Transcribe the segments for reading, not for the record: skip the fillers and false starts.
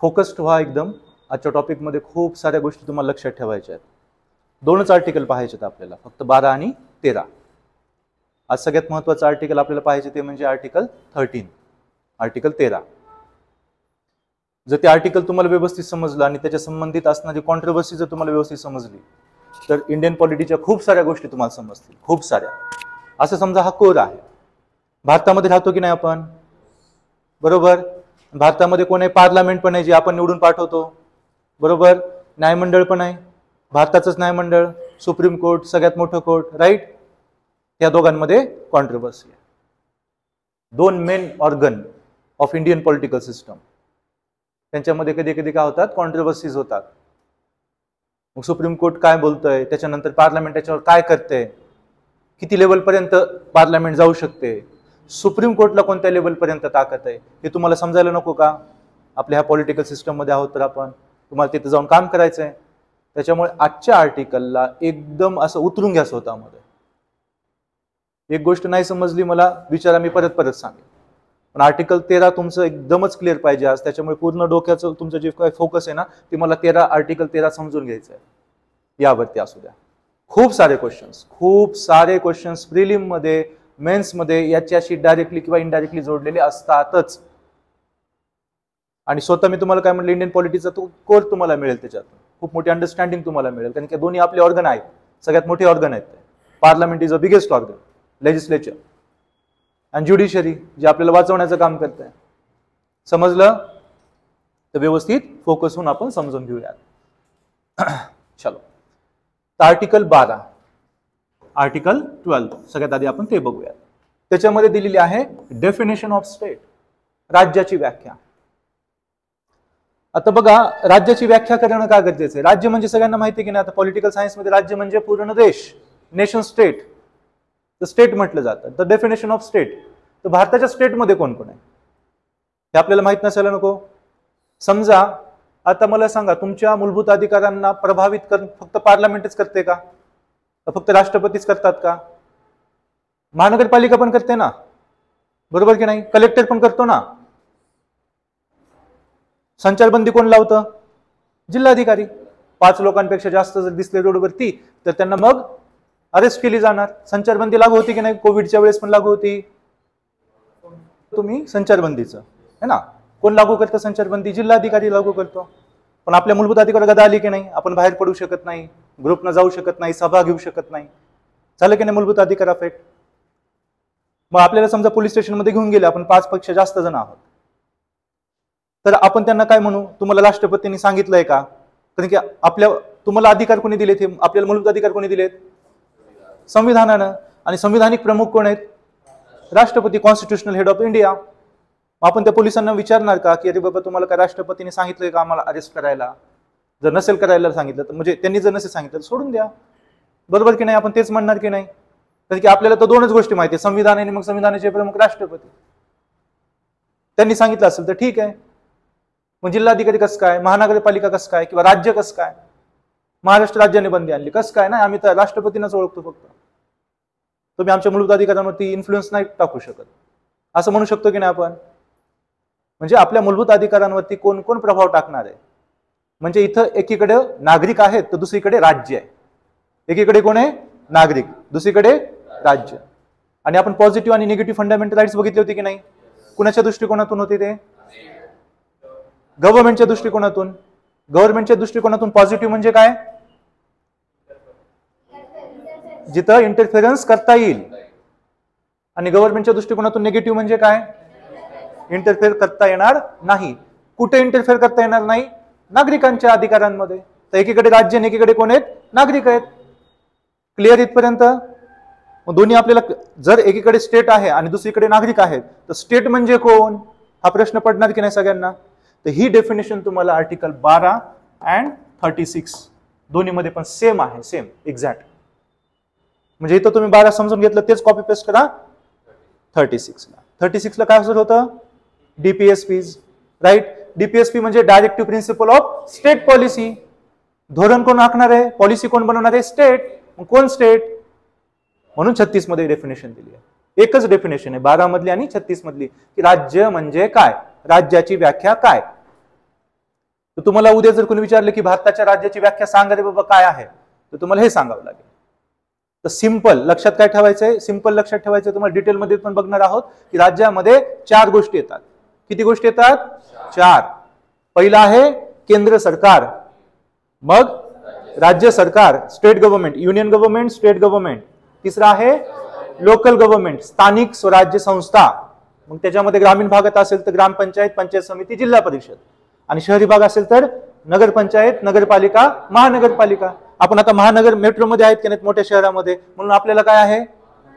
Focused व्हा एकदम. आजच्या टॉपिकमध्ये खूप साऱ्या गोष्टी तुम्हाला लक्षात ठेवायच्या आहेत. दोनच आर्टिकल पाहायचे आहेत आपल्याला, फक्त 12 आणि 13. आज सगळ्यात महत्त्वाचं आर्टिकल आपल्याला पाहायचे ते म्हणजे आर्टिकल 13, आर्टिकल 13. जर ते आर्टिकल तुम्हाला व्यवस्थित समजलं आणि त्याच्या संबंधित असणारी कॉन्ट्रोवर्सी जर तुम्हाला व्यवस्थित समजली तर इंडियन पॉलिटिच्या खूप साऱ्या गोष्टी तुम्हाला समजतील, खूप साऱ्या. असं समजा हा कोर आहे. भारतामध्ये राहतो की नाही आपण, बरोबर. भारतामध्ये कोण आहे, पार्लमेंट पण आहे जे आपण निवडून पाठवतो, बरोबर. न्यायमंडळ पण आहे, भारताचंच न्यायमंडळ, सुप्रीम कोर्ट सगळ्यात मोठं कोर्ट, राईट. या दोघांमध्ये कॉन्ट्रोवर्सी आहे. दोन main organ of Indian political system, त्यांच्यामध्ये कधी कधी काय होतात, कॉन्ट्रोवर्सीज होतात. मग सुप्रीम कोर्ट काय बोलतंय, त्याच्यानंतर पार्लमेंट त्याच्यावर काय करते, किती लेवलपर्यंत पार्लमेंट जाऊ शकते, सुप्रीम कोर्टला कोणत्या लेवलपर्यंत ताकद आहे, हे तुम्हाला समजायला नको का? आपल्या ह्या पॉलिटिकल सिस्टममध्ये आहोत तर आपण, तुम्हाला तिथे जाऊन काम करायचं आहे. त्याच्यामुळे आजच्या आर्टिकलला एकदम असं उतरून घ्या स्वतःमध्ये. एक गोष्ट नाही समजली मला विचारा, मी परत परत सांगेन. पण आर्टिकल 13 तुमचं एकदमच क्लिअर पाहिजे आज. त्याच्यामुळे पूर्ण डोक्याचं तुमचं जे काय फोकस आहे ना, ते मला आर्टिकल 13 समजून घ्यायचं आहे. यावरती असू द्या. खूप सारे क्वेश्चन्स प्रिलिम मध्ये, मेन्स मध्ये याच्याशी डायरेक्टली किंवा इनडायरेक्टली जोडलेले असतातच. आणि स्वतः मी तुम्हाला काय म्हटलं, इंडियन पॉलिटिक्सचा तो कोर तुम्हाला मिळेल, त्याच्यातून खूप मोठी अंडरस्टँडिंग तुम्हाला मिळेल. कारण की दोन्ही आपले ऑर्गन आहेत, सगळ्यात मोठे ऑर्गन आहेत. Parliament is a biggest organ, legislature, आणि ज्युडिशरी जे आपल्याला वाचवण्याचं काम करत आहे. समजलं तर व्यवस्थित फोकस होऊन आपण समजून घेऊयात. चलो, आर्टिकल 12, आर्टिकल 12 सगळ्यात आधी आपण ते बघूयात. त्याच्यामध्ये दिलेली आहे डेफिनेशन ऑफ स्टेट, राज्याची व्याख्या. आता बघा, राज्याची व्याख्या करणं का गरजेचं आहे? राज्य म्हणजे सगळ्यांना माहिती आहे की नाही, आता पॉलिटिकल सायन्स मध्ये राज्य म्हणजे पूर्ण देश, नेशन स्टेट, तर स्टेट म्हटलं जातं. तर डेफिनेशन ऑफ स्टेट, तर भारताच्या स्टेटमध्ये कोण कोण आहे हे आपल्याला माहित नसायला नको. समजा आता मला सांगा, तुमच्या मूलभूत अधिकारांना प्रभावित करून फक्त पार्लमेंटच करते का, फक्त राष्ट्रपतीच करतात का? महानगरपालिका पण करते ना, बरोबर की नाही? कलेक्टर पण करतो ना. संचारबंदी कोण लावतं? जिल्हाधिकारी. 5 लोकांपेक्षा जास्त जर दिसले रोडवरती तर त्यांना मग अरेस्ट केली जाणार. संचारबंदी लागू होती की नाही? कोविडच्या वेळेस पण लागू होती. तुम्ही संचारबंदीचं है ना, कोण लागू करतं संचारबंदी? जिल्हाधिकारी लागू करतो. पण आपल्या मूलभूत अधिकार गदा आली की नाही? आपण बाहेर पडू शकत नाही, ग्रुपनं जाऊ शकत नाही, सभा घेऊ शकत नाही. झालं की नाही मूलभूत अधिकार अफेक्ट? मग आपल्याला समजा पोलीस स्टेशनमध्ये घेऊन गेले, आपण 5 पेक्षा जास्त जण आहोत, तर आपण त्यांना काय म्हणू? तुम्हाला राष्ट्रपतींनी सांगितलंय का? कारण की तुम्हाला अधिकार कोणी दिलेत? हे आपल्याला मूलभूत अधिकार कोणी दिलेत? संविधानानं. आणि संविधानिक प्रमुख कोण आहेत? राष्ट्रपती, कॉन्स्टिट्युशनल हेड ऑफ इंडिया. आपण त्या पोलिसांना विचारणार का की अरे बाबा तुम्हाला काय राष्ट्रपतीने सांगितलंय का आम्हाला अरेस्ट करायला? जर नसेल करायला सांगितलं तर, म्हणजे त्यांनी जर नसेल सांगितलं तर सोडून द्या, बरोबर की नाही? आपण तेच म्हणणार की नाही? कारण की आपल्याला तर 2च गोष्टी माहिती आहे, संविधान आणि मग संविधानाचे प्रमुख राष्ट्रपती. त्यांनी सांगितलं असेल तर ठीक आहे. मग जिल्हाधिकारी कसं काय? महानगरपालिका कसं काय? किंवा राज्य कसं काय? महाराष्ट्र राज्याने बंदी आणली कसं काय? नाही, आम्ही तर राष्ट्रपतींनाच ओळखतो फक्त. तुम्ही आमच्या मूलभूत अधिकारांवरती इन्फ्लुएन्स नाही टाकू शकत, असं म्हणू शकतो की नाही आपण? म्हणजे आपल्या मूलभूत अधिकारांवरती कोण कोण प्रभाव टाकणार आहे? म्हणजे इथं एकीकडे नागरिक आहेत तर दुसरीकडे राज्य आहे. एकीकडे कोण आहे? नागरिक, दुसरीकडे राज्य. आणि आपण पॉझिटिव्ह आणि निगेटिव्ह फंडामेंटल राईट्स बघितले होते की नाही? कुणाच्या दृष्टिकोनातून होते ते? गव्हर्नमेंटच्या दृष्टिकोनातून. गव्हर्नमेंटच्या दृष्टिकोनातून पॉझिटिव्ह म्हणजे काय? जिथं इंटरफेरन्स करता येईल. आणि गव्हर्नमेंटच्या दृष्टिकोनातून निगेटिव्ह म्हणजे काय? इंटरफेअर करता येणार नाही. कुठे इंटरफेअर करता येणार नाही? नागरिकांच्या अधिकारांमध्ये. तर एकीकडे राज्य आणि एकीकडे कोण आहेत? नागरिक आहेत. क्लिअर इथपर्यंत? दोन्ही आपल्याला, जर एकीकडे स्टेट आहे आणि दुसरीकडे नागरिक आहेत तर स्टेट म्हणजे कोण हा प्रश्न पडणार की नाही सगळ्यांना? तर ही डेफिनेशन तुम्हाला आर्टिकल 12 अँड 36 दोन्हीमध्ये पण सेम आहे, सेम एक्झॅक्ट. म्हणजे इथं तुम्ही 12 समजून घेतलं तेच कॉपी पेस्ट करा 36 ला. 36 ला काय होतं? DPSPs, right. डीपीएसपी म्हणजे directive principle of state policy. धोरण कोण आखणार आहे? पॉलिसी कोण बनवणार आहे? स्टेट. कोण स्टेट? म्हणून 36 मध्ये डेफिनेशन दिली आहे. एकच डेफिनेशन आहे 12 मधली आणि 36 मधली, की राज्य म्हणजे काय, राज्याची व्याख्या काय. तर तुम्हाला उद्या जर कोणी विचारलं की भारताच्या राज्याची व्याख्या सांगा रे बाबा काय आहे, तर तुम्हाला हे सांगावं लागेल. तर सिंपल लक्षात काय ठेवायचंय, सिंपल लक्षात ठेवायचं. तुम्हाला डिटेलमध्ये पण बघणार आहोत की राज्यामध्ये 4 गोष्टी येतात. किती गोष्टी येतात? 4. पहिला आहे केंद्र सरकार, मग राज्य सरकार, state government, union government, state government. तिसरा आहे लोकल गव्हर्नमेंट, स्थानिक स्वराज्य संस्था. मग त्याच्यामध्ये ग्रामीण भागात असेल तर ग्रामपंचायत, पंचायत समिती, जिल्हा परिषद, आणि शहरी भाग असेल तर नगरपंचायत, नगरपालिका, महानगरपालिका. आपण आता महानगर मेट्रोमध्ये आहेत की नाही मोठ्या शहरामध्ये, म्हणून आपल्याला काय आहे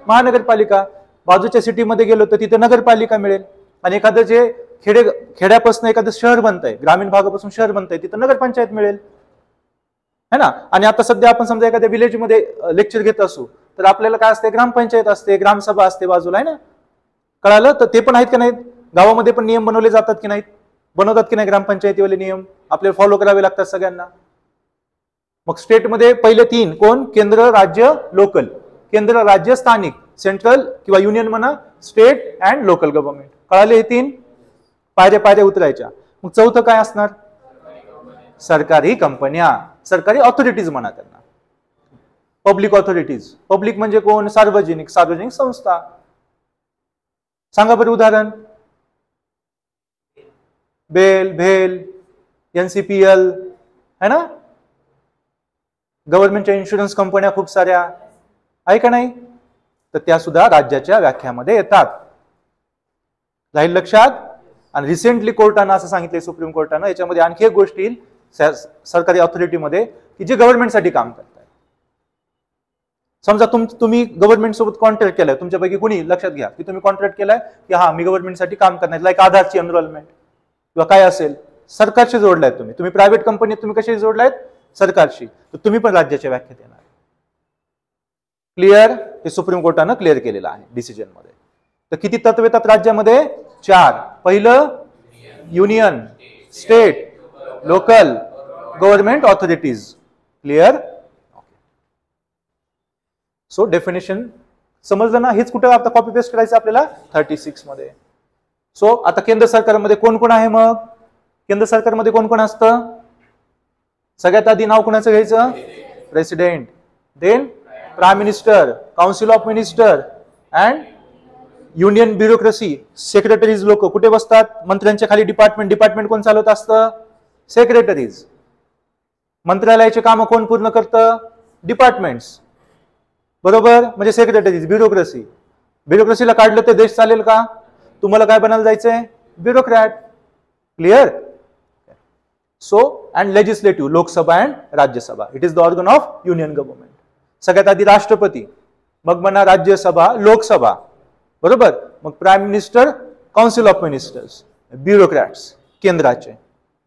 महानगरपालिका. बाजूच्या सिटीमध्ये गेलो तर तिथे नगरपालिका मिळेल. आणि एखादं जे खेड्यापासून एखादं शहर बनतंय, ग्रामीण भागापासून शहर बनतंय, तिथं नगरपंचायत मिळेल, है ना. आणि आता सध्या आपण समजा एखाद्या विलेजमध्ये लेक्चर घेत असू तर आपल्याला काय असते, ग्रामपंचायत असते, ग्रामसभा असते बाजूला, आहे ना. कळालं? तर ते पण आहेत की नाहीत, गावामध्ये पण नियम बनवले जातात की नाहीत, बनवतात की नाही ग्रामपंचायतीवाले नियम, आपल्याला फॉलो करावे लागतात सगळ्यांना. मग स्टेटमध्ये पहिले 3 कोण? केंद्र, राज्य, लोकल. केंद्र, राज्य, स्थानिक, सेंट्रल किंवा युनियन म्हणा, स्टेट अँड लोकल गव्हर्नमेंट. कळाले? हे 3 पायऱ्या उतरायच्या. मग चौथं काय असणार? सरकारी कंपन्या, सरकारी ऑथॉरिटीज म्हणा त्यांना, पब्लिक ऑथॉरिटीज. पब्लिक म्हणजे कोण? सार्वजनिक संस्था. सांगा बरं उदाहरण. बेल, भेल, NCPL, है ना. गव्हर्नमेंटच्या इन्शुरन्स कंपन्या खूप साऱ्या आहे का नाही, तर त्या सुद्धा राज्याच्या व्याख्यामध्ये येतात. राहील लक्षात. आणि रिसेंटली कोर्टानं असं सांगितलंय, सुप्रीम कोर्टानं, याच्यामध्ये आणखी एक गोष्ट येईल सरकारी ऑथॉरिटीमध्ये की जे गव्हर्नमेंटसाठी काम करतात. समजा तुम्ही गव्हर्नमेंट सोबत कॉन्ट्रॅक्ट केलाय, तुमच्यापैकी कुणी लक्षात घ्या की तुम्ही कॉन्ट्रॅक्ट केलाय की हा मी गव्हर्नमेंटसाठी काम करणार, लाईक आधारची एनरोलमेंट किंवा काय असेल, सरकारशी जोडलाय तुम्ही प्रायव्हेट कंपनीत तुम्ही कशी जोडलायत? सरकारशी. तर तुम्ही पण राज्याच्या व्याख्येत येणार. क्लिअर? हे सुप्रीम कोर्टानं क्लिअर केलेलं आहे डिसिजन मध्ये. तर किती तत्व येतात राज्यामध्ये? 4. पहिलं union, state, local government authorities. Clear? So definition समजलं ना. हेच कुठे आता कॉपी पेस्ट करायचं आपल्याला? 36 मध्ये. सो आता केंद्र सरकारमध्ये कोण कोण आहे? मग केंद्र सरकारमध्ये कोण कोण असतं? सगळ्यात आधी नाव कोणाचं घ्यायचं? President, then prime minister, council of minister and union bureaucracy. Secretaries लोक कुठे बसतात? मंत्र्यांच्या खाली डिपार्टमेंट कोण चालवत असतं? सेक्रेटरीज. मंत्रालयाचे काम कोण पूर्ण करतं? डिपार्टमेंट्स. बरोबर? म्हणजे सेक्रेटरीज, ब्युरोक्रेसी. ब्युरोक्रेसीला काढलं तर देश चालेल का? तुम्हाला काय बनायला जायचंय? Bureaucrat. Clear? So and legislative, Lok Sabha and Rajya Sabha. It is the organ of union government. सगळ्यात आधी राष्ट्रपती, मग म्हणा राज्यसभा, लोकसभा. बरोबर? मग prime minister, council of ministers, ब्युरोक्रॅट्स केंद्राचे.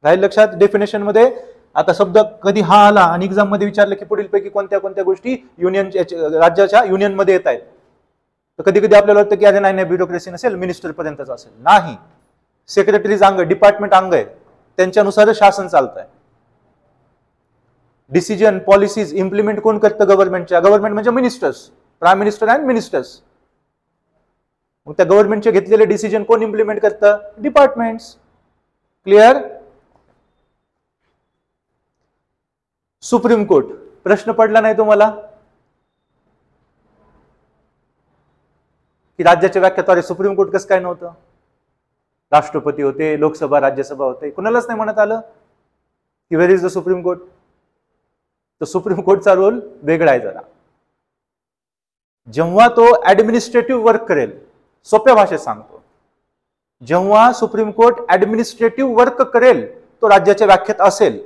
राहील लक्षात डेफिनेशन मध्ये. आता शब्द कधी हा आला आणि एक्झाम मध्ये विचारलं की पुढील पैकी कोणत्या कोणत्या गोष्टी युनियन राज्याच्या युनियन मध्ये येत आहेत, तर कधी कधी आपल्याला वाटतं की अरे नाही ब्युरोक्रेसी नसेल, मिनिस्टर पर्यंतच असेल. नाही. सेक्रेटरीज अंग, डिपार्टमेंट अंग आहे, त्यांच्यानुसार शासन चालत आहे. डिसिजन, पॉलिसीज इम्प्लिमेंट कोण करतं? गव्हर्नमेंटच्या. गव्हर्नमेंट म्हणजे ministers, prime minister and ministers. मग त्या गव्हर्नमेंटचे घेतलेले डिसिजन कोण इम्प्लिमेंट करतं? डिपार्टमेंट्स. क्लिअर? Supreme court. प्रश्न पडला नाही तुम्हाला की राज्याच्या व्याख्याद्वारे सुप्रीम कोर्ट कसं काय नव्हतं? राष्ट्रपती होते, लोकसभा, राज्यसभा होते, कुणालाच नाही म्हणत आलं की वेर इज द सुप्रीम कोर्ट. तर सुप्रीम कोर्टचा रोल वेगळा आहे जरा. जेव्हा तो ऍडमिनिस्ट्रेटिव्ह वर्क करेल, सोप्या भाषेत सांगतो, जेव्हा सुप्रीम कोर्ट ऍडमिनिस्ट्रेटिव्ह वर्क करेल तो राज्याच्या व्याख्येत असेल,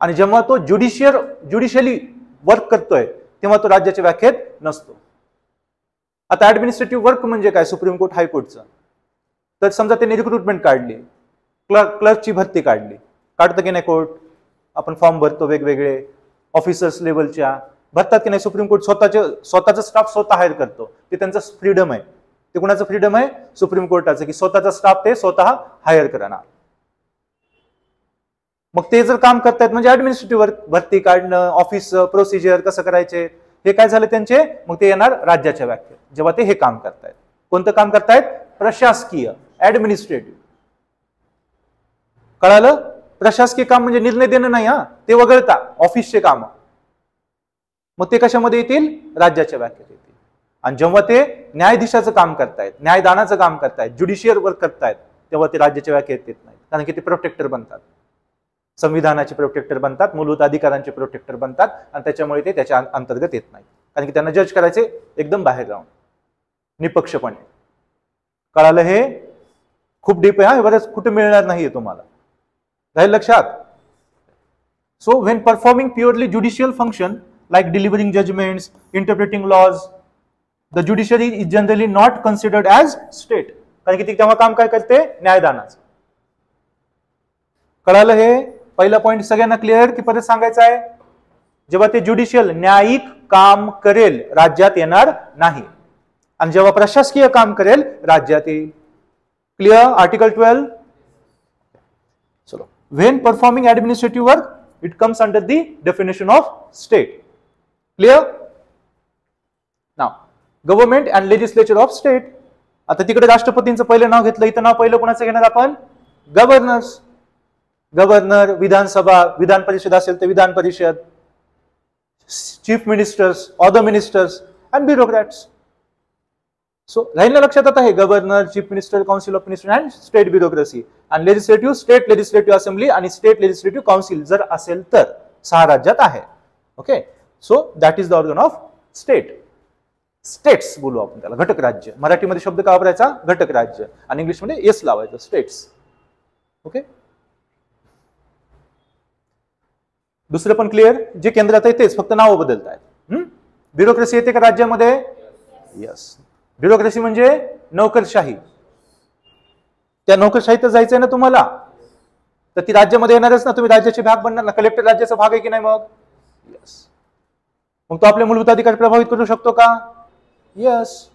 आणि जेव्हा तो ज्युडिशियली वर्क करतोय तेव्हा तो राज्याच्या व्याख्येत नसतो. आता ऍडमिनिस्ट्रेटिव्ह वर्क म्हणजे काय? सुप्रीम कोर्ट, हायकोर्टचं. तर समजा त्यांनी रिक्रुटमेंट काढली, क्लर्कची भरती काढली, काढतं की नाही कोर्ट? आपण फॉर्म भरतो वेगवेगळे, ऑफिसर्स लेवलच्या भरतात की नाही? सुप्रीम कोर्ट स्वतःचा स्टाफ स्वतः हायर करतो. ते त्यांचं फ्रीडम आहे. ते कुणाचं फ्रीडम आहे? सुप्रीम कोर्टाचं, की स्वतःचा स्टाफ ते स्वतः हायर करणार. मग ते जर काम करतायत म्हणजे ऍडमिनिस्ट्रेटिव्ह वर्क, भरती काढणं, ऑफिस प्रोसिजर कसं करायचे, हे काय झालं त्यांचे? मग ते येणार राज्याच्या व्याख्येत जेव्हा ते हे काम करतायत. कोणतं काम करतायत? प्रशासकीय, ऍडमिनिस्ट्रेटिव्ह. कळालं? प्रशासकीय काम म्हणजे निर्णय देणं नाही, हा ते वगळता ऑफिसचे काम, मग ते कशामध्ये येतील? राज्याच्या व्याख्येत येतील. आणि जेव्हा ते न्यायाधीशाचं काम करतायत, न्यायदानाचं काम करतायत, ज्युडिशियल वर्क करतायत, तेव्हा ते राज्याच्या व्याख्येत येत नाही, कारण की ते प्रोटेक्टर बनतात, संविधानाचे प्रोटेक्टर बनतात, मूलभूत अधिकारांचे प्रोटेक्टर बनतात, आणि त्याच्यामुळे ते त्याच्या अंतर्गत येत नाही, कारण की त्यांना जज करायचे एकदम बाहेर राहून निपक्षपणे. कळालं? हे खूप डीप आहे, बरंच कुठे मिळणार नाहीये तुम्हाला, राहील लक्षात. So when performing purely judicial function like delivering judgments, interpreting laws, the judiciary is generally not considered as state, कारण की ती तेव्हा काम काय करते? न्यायदानाचं. कळालं? हे पहिला पॉईंट सगळ्यांना क्लिअर की परत सांगायचं आहे? जेव्हा ते ज्युडिशियल न्यायिक काम करेल राज्यात येणार नाही, आणि जेव्हा प्रशासकीय काम करेल राज्यात येईल. क्लिअर? आर्टिकल 12. चलो, when performing administrative work it comes under the definition of state. Clear? Now government and legislature of state. आता तिकडे राष्ट्रपतींचं पहिलं नाव घेतलं, इथं नाव पहिलं कोणाचं घेणार आपण? गव्हर्नर्स. गव्हर्नर, विधानसभा, विधान परिषद असेल तर Vidhan Parishad, chief ministers, other ministers and ब्युरोक्रॅट्स. So राहील ना लक्षात? आता हे governor, chief minister, council of minister and state bureaucracy, आणि लेजिस्लेटिव्ह स्टेट लेजिस्लेटिव्ह असेंब्ली आणि स्टेट लेजिस्लेटिव्ह काउन्सिल जर असेल तर 6 राज्यात आहे. Okay, so that is the organ of state. States बोलू आपण त्याला, घटक राज्य. मराठीमध्ये शब्द का वापरायचा? घटक राज्य, आणि इंग्लिशमध्ये एस लावायचं, स्टेट्स. ओके, दुसरं पण क्लिअर? जे केंद्रात आहे तेच, फक्त नाव बदलत आहेत. ब्युरोक्रेसी येते का राज्यामध्ये? यस. ब्युरोक्रेसी म्हणजे नोकरशाही. त्या नोकरशाहीत जायचंय ना तुम्हाला, तर ती राज्यामध्ये येणारच ना, तुम्ही राज्याचे भाग बनणार ना. कलेक्टर राज्याचा भाग आहे की नाही? मग यस. मग तो आपले मूलभूत अधिकार प्रभावित करू शकतो का? यस.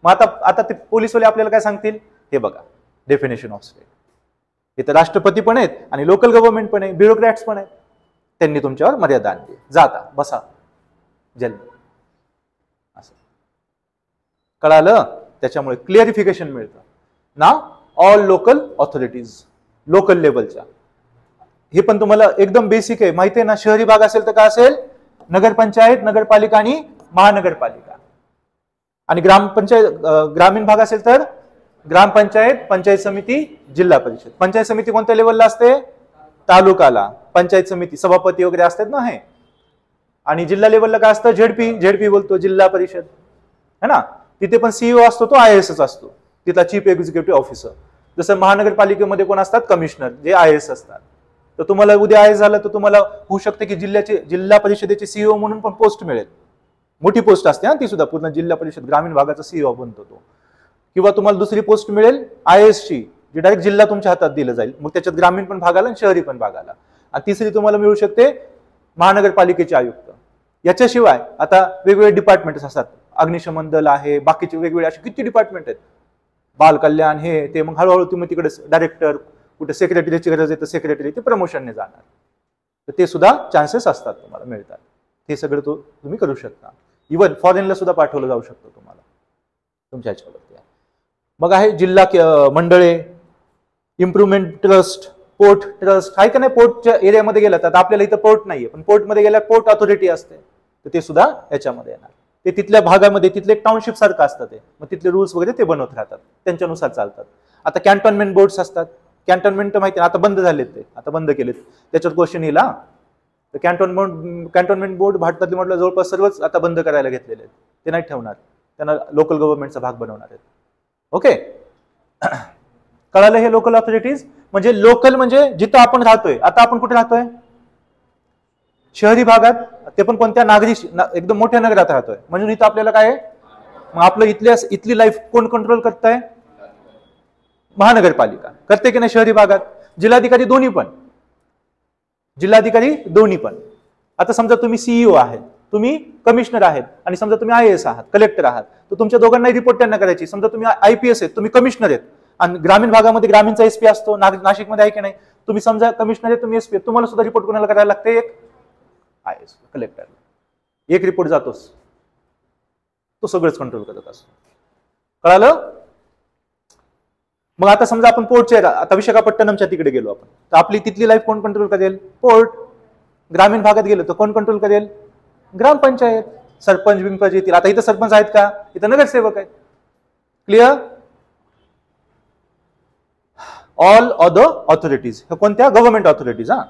मग आता ते पोलीसवाले आपल्याला काय सांगतील? हे बघा, डेफिनेशन ऑफ स्टेट. इथं राष्ट्रपती पण आहेत आणि लोकल गव्हर्नमेंट पण आहे, ब्युरोक्रॅट्स पण आहेत. त्यांनी तुमच्यावर मर्यादा आणली, जाता बसा जेलमध्ये. असं कळालं? त्याच्यामुळे क्लिअरिफिकेशन मिळतं ना. ऑल लोकल ऑथॉरिटीज, लोकल लेवलच्या. हे पण तुम्हाला एकदम बेसिक आहे, माहिती आहे ना. शहरी भाग असेल तर काय असेल? नगरपंचायत, नगरपालिका आणि महानगरपालिका. आणि ग्रामीण भाग असेल तर ग्रामपंचायत, पंचायत समिती, जिल्हा परिषद. पंचायत समिती कोणत्या लेवलला असते? तालुकाला. पंचायत समिती सभापती वगैरे असतात ना हे. आणि जिल्हा लेवलला काय असतं? झेडपी बोलतो, जिल्हा परिषद है ना. तिथे पण सीईओ असतो, तो IAS असतो, तिथला चीफ एक्झिक्युटिव्ह ऑफिसर. जसं महानगरपालिकेमध्ये कोण असतात? कमिशनर, जे IAS असतात. तर तुम्हाला उद्या IAS झालं तर तुम्हाला होऊ शकते की जिल्हा परिषदेचे सीईओ म्हणून पण पोस्ट मिळेल. मोठी पोस्ट असते ना ती सुद्धा, पूर्ण जिल्हा परिषद ग्रामीण भागाचा सीईओ बनतो तो. किंवा तुम्हाला दुसरी पोस्ट मिळेल IAS ची, जी डायरेक्ट जिल्हा तुमच्या हातात दिलं जाईल, मग त्याच्यात ग्रामीण पण भाग आला आणि शहरी पण भाग आला. आणि तिसरी तुम्हाला मिळू शकते महानगरपालिकेचे आयुक्त. याच्याशिवाय आता वेगवेगळे डिपार्टमेंट्स असतात, अग्निशमन दल आहे, बाकीचे वेगवेगळे असे किती डिपार्टमेंट आहेत, बाल कल्याण हे ते. मग हळूहळू तुम्ही तिकडे डायरेक्टर, कुठे सेक्रेटरीची गरज आहे तर सेक्रेटरी, ते प्रमोशनने जाणार. तर ते सुद्धा चान्सेस असतात, तुम्हाला मिळतात. हे सगळं तुम्ही करू शकता. इव्हन फॉरेनला सुद्धा पाठवलं जाऊ शकतं तुम्हाला, तुमच्या ह्याच्यावरती आहे. मग आहे जिल्हा मंडळे, इम्प्रुव्हमेंट ट्रस्ट, पोर्ट ट्रस्ट आहे का नाही. पोर्टच्या एरियामध्ये गेला तर आपल्याला इथं पोर्ट नाहीये, पण पोर्टमध्ये गेल्या पोर्ट ऑथॉरिटी असते, तर ते सुद्धा याच्यामध्ये येणार. ते तिथल्या भागामध्ये, तिथले एक टाउनशिप सारखं असतं ते, मग तिथले रूल्स वगैरे ते बनवत राहतात, त्यांच्यानुसार चालतात. आता कॅन्टोन्मेंट बोर्ड्स असतात. कॅन्टोन्मेंट माहिती आहे, आता बंद झालेत, ते आता बंद केलेत. त्याच्यावर क्वेश्चन येईल. तर कॅन्टोन्मेंट बोर्ड भारतातले म्हटलं जवळपास सर्वच आता बंद करायला घेतलेले आहेत, ते नाही ठेवणार, त्यांना लोकल गव्हर्नमेंटचा भाग बनवणार आहेत. ओके, कळालं? हे लोकल ऑथॉरिटीज म्हणजे लोकल म्हणजे जिथं आपण राहतोय. आता आपण कुठे राहतोय? शहरी भागात, ते पण कोणत्या नागरी एकदम मोठ्या नगरात राहतोय, म्हणून इथं आपल्याला काय आहे? मग आपलं इथली लाईफ कोण कंट्रोल करताय? महानगरपालिका करते की नाही शहरी भागात? जिल्हाधिकारी दोन्ही पण. जिल्हाधिकारी दोन्ही पण. आता समजा तुम्ही सीईओ आहेत, तुम्ही कमिशनर आहेत, आणि समजा तुम्ही IAS आहात, कलेक्टर आहात, तर तुमच्या दोघांनाही रिपोर्ट त्यांना करायची. समजा तुम्ही IPS आहेत, तुम्ही कमिशनर आहेत, आणि ग्रामीण भागामध्ये ग्रामीणचा SP असतो, नाशिकमध्ये आहे की नाही. तुम्ही समजा कमिशनर आहे, तुम्ही SP, तुम्हाला सुद्धा रिपोर्ट कोणाला करायला लागते? एक IAS कलेक्टर. एक रिपोर्ट जातोच, तो सगळंच कंट्रोल करत असतो. कळालं? मग आता समजा आपण पोर्टचे, आता विशाखापट्टणमच्या तिकडे गेलो आपण, तर आपली तिथली लाईफ कोण कंट्रोल करेल? पोर्ट. ग्रामीण भागात गेलो तर कोण कंट्रोल करेल? ग्रामपंचायत. सरपंच बिंपंच येतील. आता इथं सरपंच आहेत का? इथं नगरसेवक आहेत. क्लिअर? ऑल अदर ऑथॉरिटीज, हे कोणत्या? Government authorities. हा,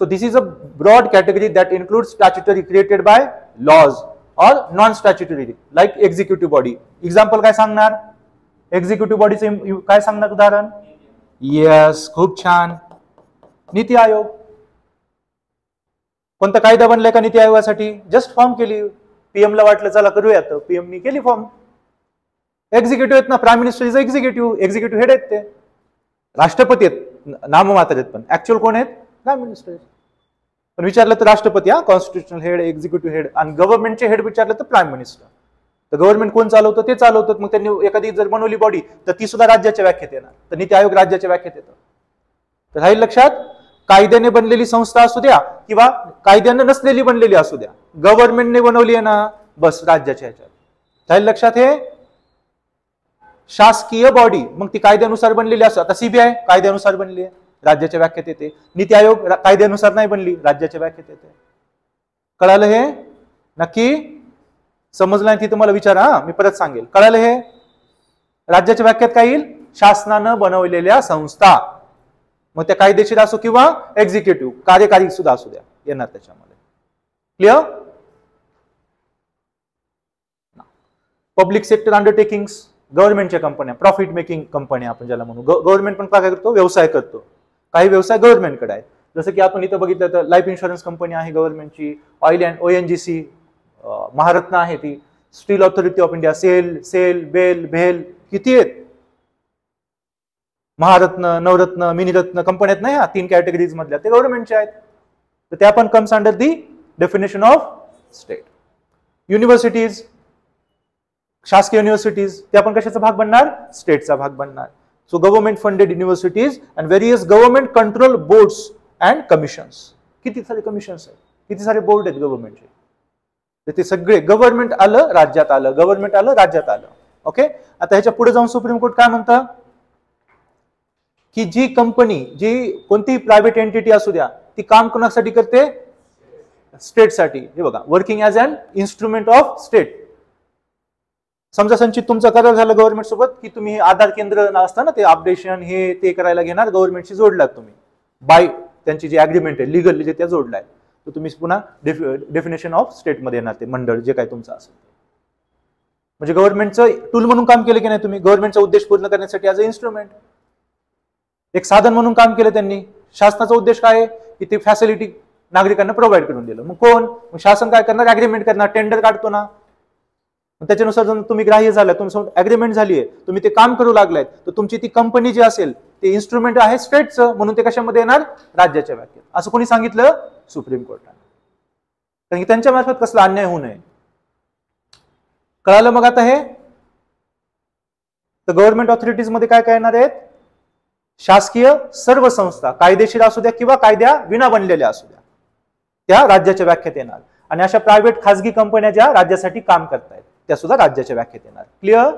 so this is a broad category that includes statutory created by laws और non statutory like executive body. Example काय सांगणार? एक्झिक्युटिव्ह बॉडीचे काय सांगणार उदाहरण? येस, खूप छान. नीती आयोग. कोणता कायदा बनलाय का नीती आयोगासाठी? जस्ट फॉर्म केली. पीएम ला वाटलं चला करूया, तर पीएम नी केली फॉर्म. एक्झिक्युटिव्ह आहेत ना, prime minister is executive head आहेत. ते राष्ट्रपती आहेत, नाममात्र आहेत, पण ऍक्च्युअल कोण आहेत? Prime minister. पण विचारलं तर राष्ट्रपती, हा कॉन्स्टिट्युशनल हेड, एक्झिक्युटिव्ह हेड. आणि गव्हर्नमेंटचे हेड विचारलं तर प्राईम मिनिस्टर. तर गव्हर्नमेंट कोण चालवतं? ते चालवतात. मग त्यांनी एखादी जर बनवली बॉडी, तर ती सुद्धा राज्याच्या व्याख्येत येणार. तर नीती आयोग राज्याच्या व्याख्येत येतं. तर राहील लक्षात, कायद्याने बनलेली संस्था असू द्या किंवा कायद्याने नसलेली बनलेली असू द्या, गव्हर्नमेंटने बनवली आहे ना, बस राज्याच्या ह्याच्यात. राहील लक्षात हे शासकीय बॉडी, मग ती कायद्यानुसार बनलेली असो. आता सीबीआय कायद्यानुसार बनली आहे, राज्याच्या व्याख्येत येते. नीती आयोग कायद्यानुसार नाही बनली, राज्याच्या व्याख्येत येते. कळालं हे? नक्की समजलं नाही तिथं मला विचारा, मी परत सांगेल. कळालं हे? राज्याच्या व्याख्यात काय येईल? शासनानं बनवलेल्या संस्था. मग त्या कायदेशीर असो किंवा एक्झिक्युटिव्ह, कार्यकारी सुद्धा असू द्या, येणार त्याच्यामध्ये. क्लिअर? पब्लिक सेक्टर अंडरटेकिंग्स, गव्हर्नमेंटच्या कंपन्या, प्रॉफिट मेकिंग कंपन्या आपण ज्याला म्हणू. गव्हर्नमेंट पण काय करतो? व्यवसाय करतो. काही व्यवसाय गव्हर्नमेंटकडे आहे. जसं की आपण इथं बघितलं तर लाईफ इन्शुरन्स कंपनी आहे गव्हर्नमेंटची, ऑइल अँड ONGC, महारत्न आहे ती, steel authority of India, SAIL, BEL, भेल, किती आहेत? महारत्न, नवरत्न, मिनीरत्न कंपन्या आहेत ना, ह्या 3 कॅटेगरीज मधल्या, ते गव्हर्नमेंटच्या आहेत. तर त्या पण comes under the definition of state. Universities, शासकीय युनिव्हर्सिटीज, त्या पण कशाचा भाग बनणार? स्टेटचा भाग बनणार. So government funded universities and various government control boards and commissions. किती सारे कमिशन्स आहेत, किती सारे बोर्ड आहेत गव्हर्नमेंटचे. ते सगळे गव्हर्नमेंट आलं, राज्यात आलं, गव्हर्नमेंट आलं, राज्यात आलं. ओके. आता ह्याच्या पुढे जाऊन सुप्रीम कोर्ट काय म्हणतं की जी कंपनी, जी कोणतीही प्रायव्हेट एंटिटी असू द्या, ती काम कोणासाठी करते? स्टेटसाठी. हे बघा, working as an instrument of state. समजा संचित तुमचा करार झाला गव्हर्नमेंट सोबत की तुम्ही आधार केंद्र असतं ना, ते अपडेशन हे ते करायला घेणार, गव्हर्नमेंटशी जोडलात तुम्ही बाय त्यांची जी अग्रीमेंट आहे लिगल जे त्या जोडलाय, तर तुम्ही पुन्हा डेफिनेशन ऑफ स्टेट मध्ये येणार ते मंडळ जे काय तुमचं असेल. म्हणजे गव्हर्नमेंटचं टूल म्हणून काम केलं की नाही तुम्ही, गव्हर्नमेंटचा उद्देश पूर्ण करण्यासाठी ऍज अ इन्स्ट्रुमेंट, एक साधन म्हणून काम केलं त्यांनी. शासनाचा उद्देश काय आहे की ते फॅसिलिटी नागरिकांना प्रोव्हाइड करून दिलं. मग कोण? मग शासन काय करणार? अग्रीमेंट करणार, टेंडर काढतो ना, त्याच्यानुसार जर तुम्ही ग्राह्य झाला, तुमचं अग्रीमेंट झाली आहे, तुम्ही ते काम करू लागलाय, तर तुमची ती कंपनी जी असेल ते इन्स्ट्रुमेंट आहे स्टेटचं, म्हणून ते कशामध्ये येणार? राज्याच्या व्याख्येत. असं कोणी सांगितलं? सुप्रीम कोर्टाने. कारण की त्यांच्या मार्फत कसला अन्याय होऊ नये. कळालं? मग आता हे तर गव्हर्नमेंट ऑथॉरिटीज मध्ये काय काय येणार आहेत? शासकीय सर्व संस्था, कायदेशीर असू द्या किंवा कायद्या विना बनलेल्या असू द्या, त्या राज्याच्या व्याख्येत येणार. आणि अशा प्रायव्हेट खासगी कंपन्या ज्या राज्यासाठी काम करतायत त्या सुद्धा राज्याच्या व्याख्येत येणार. क्लिअर?